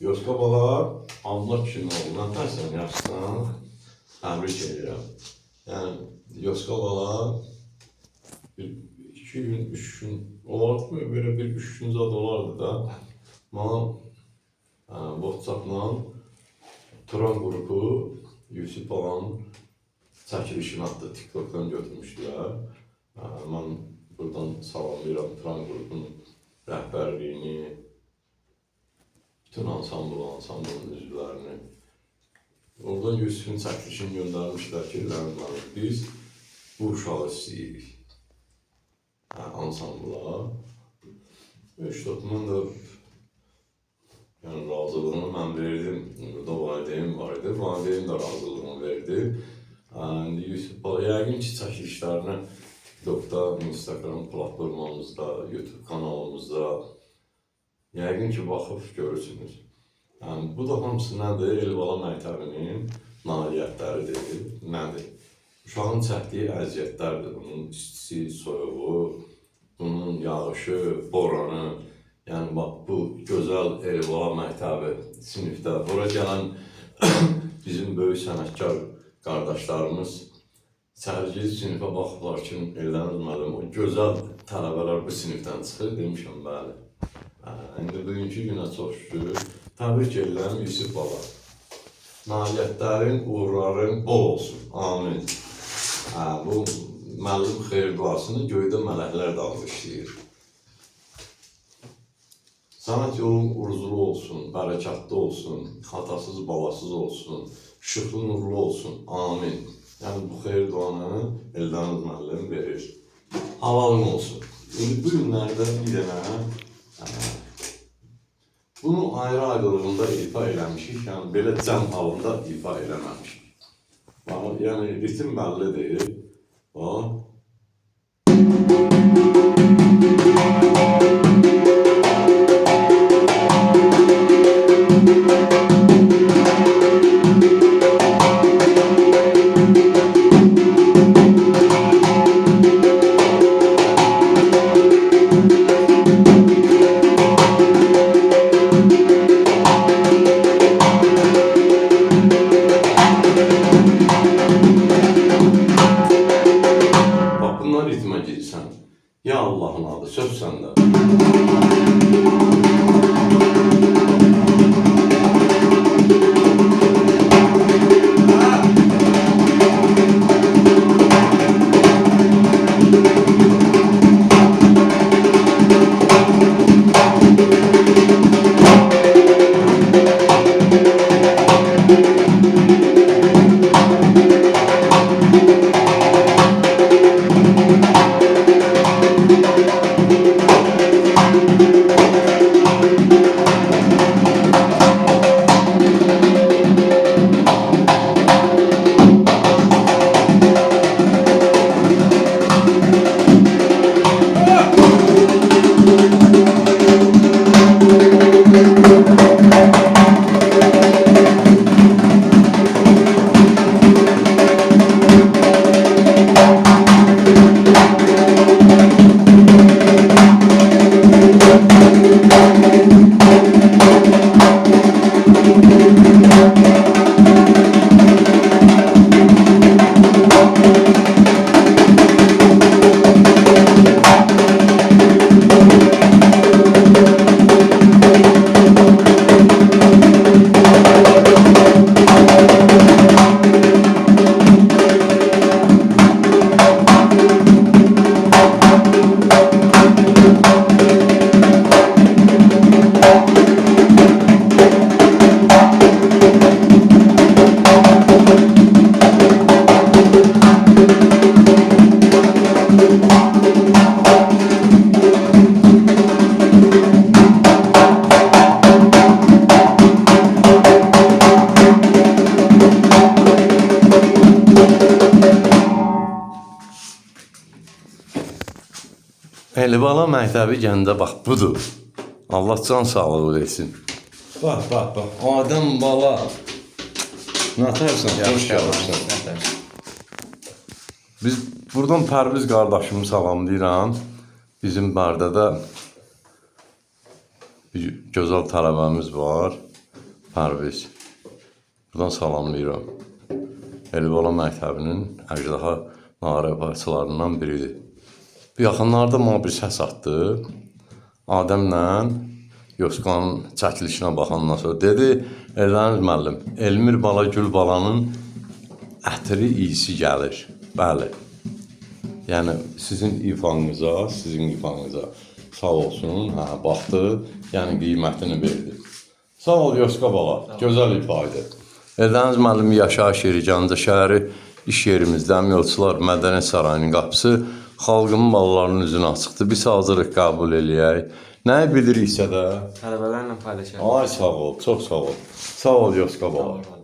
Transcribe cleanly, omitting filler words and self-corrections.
Yoska bala, Allah kişinin oğlundan tərsən, yaxşısan. Təbrik edirəm. Yəni, Yoska bala, iki gün, üç gün olardı mı? Böyle bir üç gün zad olardı da. Bana WhatsApp-la Turan qrupu Yusuf balanın çəkilişini atdı, TikTok'dan götürmüşdülər. Mən buradan salamlayıram Turan qrupunun rəhbərliyini, bütün ansamblın üzvlərini. Oradan Yusuf'un çəkilişini göndərmişlər ki, biz bu uşağı istəyirik. Ansambla. İşte mən də yani razılığını mən verdim. Burada valideyim var idi. Valideyim də razılığını verdi. Yusuf bala, yəqin ki, çəkilişlərini TikTok'da, Instagram platformamızda, YouTube kanalımızda yəqin ki, baxıb görürsünüz. Bu da hamısı nədir? Elbala məktəbinin nailiyyətləridir. Nədir? Uşağın çəkdiyi əziyyətlərdir. Bunun istisi, soyuğu, bunun yağışı, boranı. Yəni, bax, bu gözəl Elbala məktəbi sinifdə. Bura gələn bizim böyük sənətkar qardaşlarımız sərgiz sinifə baxıblar ki, Eldəniz müəllim, o gözəl tələbələr bu sinifdən çıxır, demişəm, bəli. İndi bugünkü günə çox şükür. Təbrik edirəm Yusuf baba. Nailiyyətlərin, uğurların bol olsun. Amin. Bu müəllim xeyir duasını göydə mələklər də almışlayır. Sanat yolun urzulu olsun, bərəkətli olsun, xatasız, balasız olsun, işıqlı, nurlu olsun. Amin. Yəni, bu xeyir duanı Eldəniz müəllim verir. Halalın olsun. İndi bu günlərdə bir dənə bunu ayrı-ayrılığında ifa eləmişik, yəni belə cəm halında ifa eləməmişik. Yəni, ritim bəllidir. Ritme girsən. Ya Allah'ın adı, söz səndə. Elbala məktəbi gəndə bax budur. Allah can sağlığı versin. Bax. Adəm bala. Nətərsən? Xoş gəlirsən. Biz buradan Pərviz qardaşımı salamlayıram. Bizim Bərdədə bir gözəl tələbəmiz var. Pərviz. Buradan salamlayıram. Elibala məktəbinin əjdaha nağara biridir. Bu yaxınlarda mənə bir səs atdı. Adəmlə Yoskanın çəkilişinə baxandan sonra dedi, Eldəniz müəllim, Elmir bala Gül balanın ətri iyisi gəlir. Bəli. Yəni sizin ifanıza sağ olsun, baxdı, yəni qiymətini verdi. Sağ ol Yoska bala, gözəl ifa idi. Eldəniz müəllim yaşayış yeri Gəncə şəhəri, iş yerimizdə Əmyolçular Mədəniyyət Sarayının qapısı xalqın balalarının üzünə açıqdır. Biz hazırıq qəbul eləyək. Nəyi biliriksə də Tələbələrlə paylaşalım. ay sağ ol, çox sağ ol. Sağ ol Yoska bala.